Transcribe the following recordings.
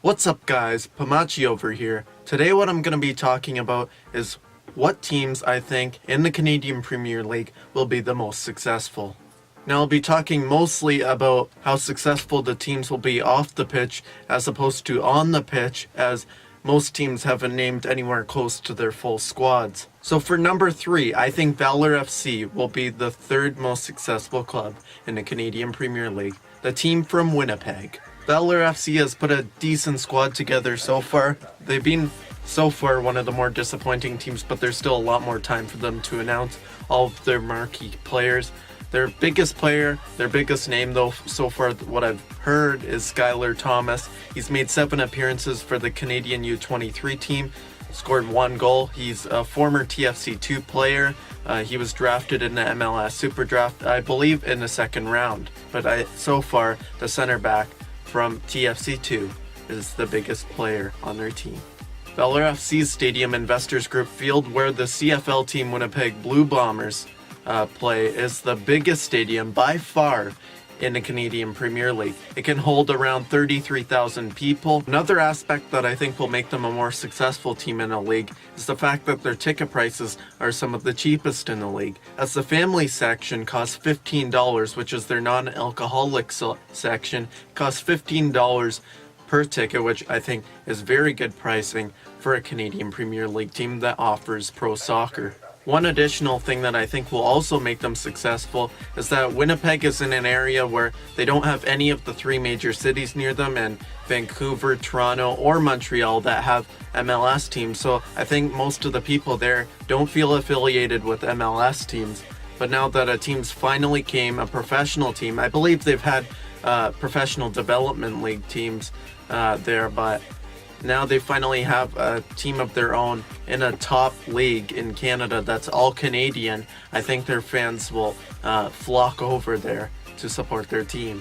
What's up guys, Pamachi over here. Today what I'm going to be talking about is what teams I think in the Canadian Premier League will be the most successful. Now I'll be talking mostly about how successful the teams will be off the pitch as opposed to on the pitch, as most teams haven't named anywhere close to their full squads. So for number 3, I think Valor FC will be the third most successful club in the Canadian Premier League, the team from Winnipeg. Valor FC has put a decent squad together so far. They've been so far one of the more disappointing teams, but there's still a lot more time for them to announce all of their marquee players. Their biggest player, their biggest name though, so far what I've heard, is Skylar Thomas. He's made 7 appearances for the Canadian U23 team, scored 1 goal. He's a former TFC2 player. He was drafted in the MLS Super Draft, I believe in the second round. But so far, the center back from TFC2 is the biggest player on their team. Valor FC's Stadium Investors Group Field, where the CFL team Winnipeg Blue Bombers play, is the biggest stadium by far in the Canadian Premier League. It can hold around 33,000 people. Another aspect that I think will make them a more successful team in the league is the fact that their ticket prices are some of the cheapest in the league, as the family section costs $15, which is their non-alcoholic section, costs $15 per ticket, which I think is very good pricing for a Canadian Premier League team that offers pro soccer. One additional thing that I think will also make them successful is that Winnipeg is in an area where they don't have any of the 3 major cities near them, and Vancouver, Toronto, or Montreal that have MLS teams. So I think most of the people there don't feel affiliated with MLS teams. But now that a team's finally came a professional team, I believe they've had professional development league teams there, but now they finally have a team of their own in a top league in Canada that's all Canadian. I think their fans will flock over there to support their team.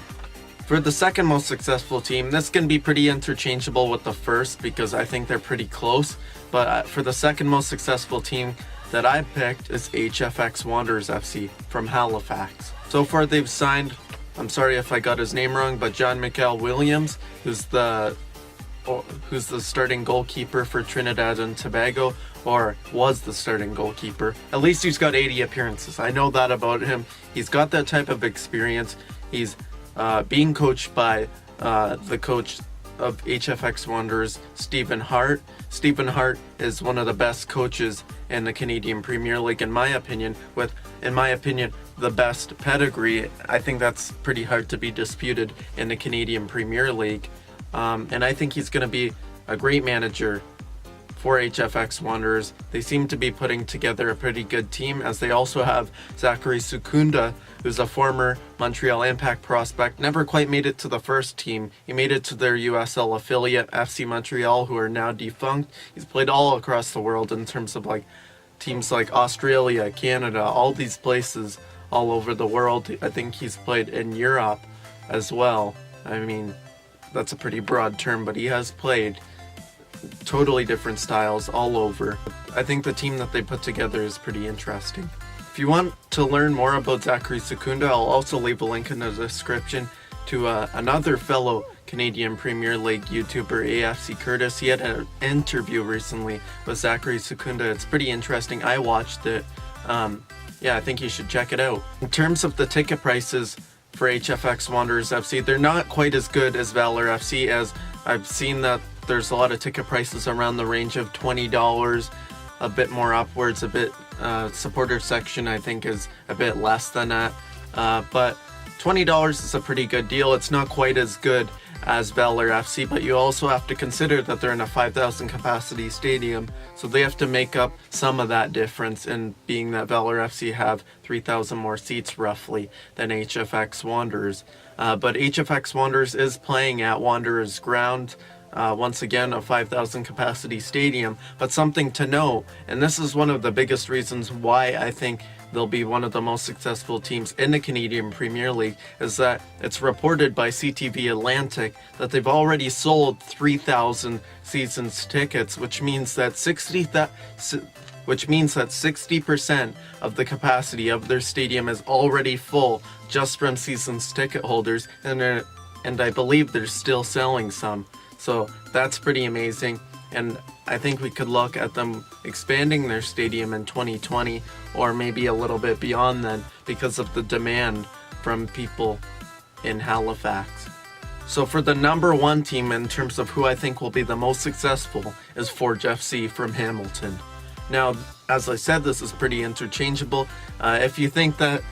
For the second most successful team, this can be pretty interchangeable with the first because I think they're pretty close. But for the second most successful team that I picked is HFX Wanderers FC from Halifax. So far they've signed, I'm sorry if I got his name wrong, but John Michael Williams, who's the starting goalkeeper for Trinidad and Tobago, or was the starting goalkeeper. At least he's got 80 appearances. I know that about him. He's got that type of experience. He's being coached by the coach of HFX Wanderers, Stephen Hart. Stephen Hart is one of the best coaches in the Canadian Premier League, in my opinion, with, in my opinion, the best pedigree. I think that's pretty hard to be disputed in the Canadian Premier League. And I think he's going to be a great manager for HFX Wanderers. They seem to be putting together a pretty good team, as they also have Zachary Sukunda, who's a former Montreal Impact prospect. Never quite made it to the first team. He made it to their USL affiliate, FC Montreal, who are now defunct. He's played all across the world in terms of like teams like Australia, Canada, all these places all over the world. I think he's played in Europe as well. I mean, that's a pretty broad term, but he has played totally different styles all over. I think the team that they put together is pretty interesting. If you want to learn more about Zachary Sukunda, I'll also leave a link in the description to another fellow Canadian Premier League YouTuber, AFC Curtis. He had an interview recently with Zachary Sukunda. It's pretty interesting. I watched it. Yeah, I think you should check it out. In terms of the ticket prices for HFX Wanderers FC, they're not quite as good as Valor FC, as I've seen that there's a lot of ticket prices around the range of $20, a bit more upwards, a bit supporter section I think is a bit less than that, but $20 is a pretty good deal. It's not quite as good as Valor FC, but you also have to consider that they're in a 5,000 capacity stadium, so they have to make up some of that difference, in being that Valor FC have 3,000 more seats roughly than HFX Wanderers. But HFX Wanderers is playing at Wanderers Ground, once again a 5,000 capacity stadium. But something to note, and this is one of the biggest reasons why I think they'll be one of the most successful teams in the Canadian Premier League, is that it's reported by CTV Atlantic that they've already sold 3,000 seasons tickets, which means that 60% of the capacity of their stadium is already full just from seasons ticket holders, and I believe they're still selling some. So that's pretty amazing. And I think we could look at them expanding their stadium in 2020 or maybe a little bit beyond then because of the demand from people in Halifax. So for the number one team in terms of who I think will be the most successful is Forge FC from Hamilton. Now, as I said, this is pretty interchangeable. If you think that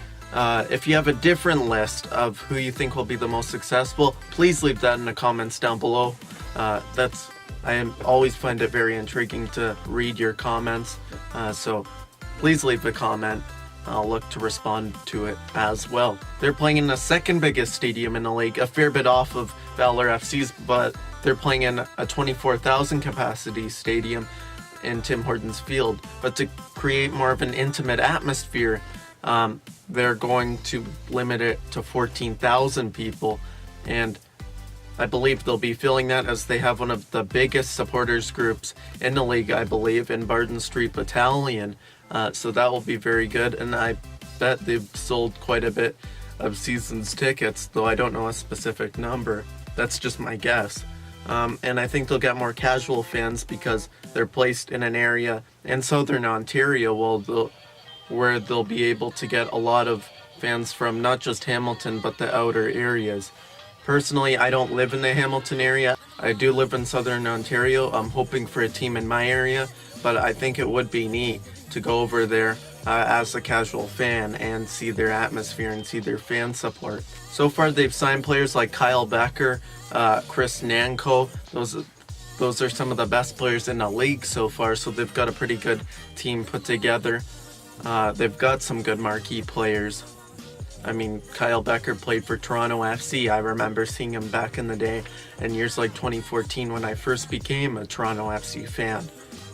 if you have a different list of who you think will be the most successful, please leave that in the comments down below. I always find it very intriguing to read your comments, so please leave a comment. I'll look to respond to it as well. They're playing in the second biggest stadium in the league, a fair bit off of Valor FC's, but they're playing in a 24,000 capacity stadium in Tim Hortons Field. But to create more of an intimate atmosphere, they're going to limit it to 14,000 people, and I believe they'll be filling that as they have one of the biggest supporters groups in the league, I believe, in Barton Street Battalion. So that will be very good, and I bet they've sold quite a bit of season's tickets, though I don't know a specific number. That's just my guess. And I think they'll get more casual fans because they're placed in an area in Southern Ontario where they'll be able to get a lot of fans from not just Hamilton but the outer areas. Personally, I don't live in the Hamilton area. I do live in Southern Ontario. I'm hoping for a team in my area, but I think it would be neat to go over there as a casual fan and see their atmosphere and see their fan support. So far, they've signed players like Kyle Becker, Chris Nanko. Those are some of the best players in the league so far, so they've got a pretty good team put together. They've got some good marquee players. I mean, Kyle Becker played for Toronto FC. I remember seeing him back in the day in years like 2014 when I first became a Toronto FC fan.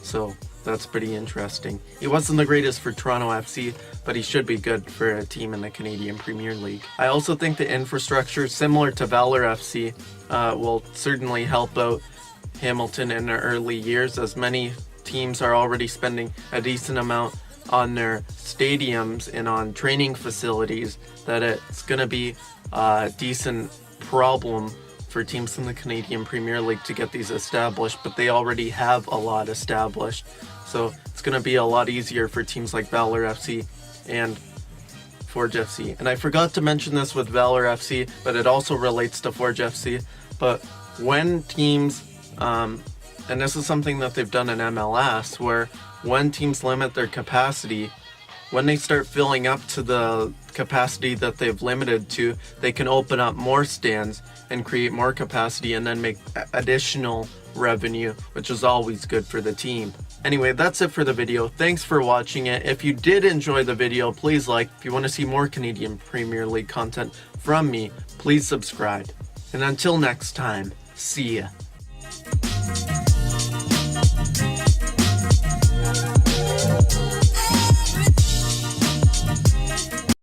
So that's pretty interesting. He wasn't the greatest for Toronto FC, but he should be good for a team in the Canadian Premier League. I also think the infrastructure, similar to Valor FC, will certainly help out Hamilton in their early years, as many teams are already spending a decent amount on their stadiums and on training facilities, that it's going to be a decent problem for teams in the Canadian Premier League to get these established, but they already have a lot established. So it's going to be a lot easier for teams like Valor FC and Forge FC. And I forgot to mention this with Valor FC, but it also relates to Forge FC. But when teams, and this is something that they've done in MLS, where when teams limit their capacity, when they start filling up to the capacity that they've limited to, they can open up more stands and create more capacity and then make additional revenue, which is always good for the team. Anyway, that's it for the video. Thanks for watching it. If you did enjoy the video, please like. If you want to see more Canadian Premier League content from me, please subscribe. And until next time, see ya.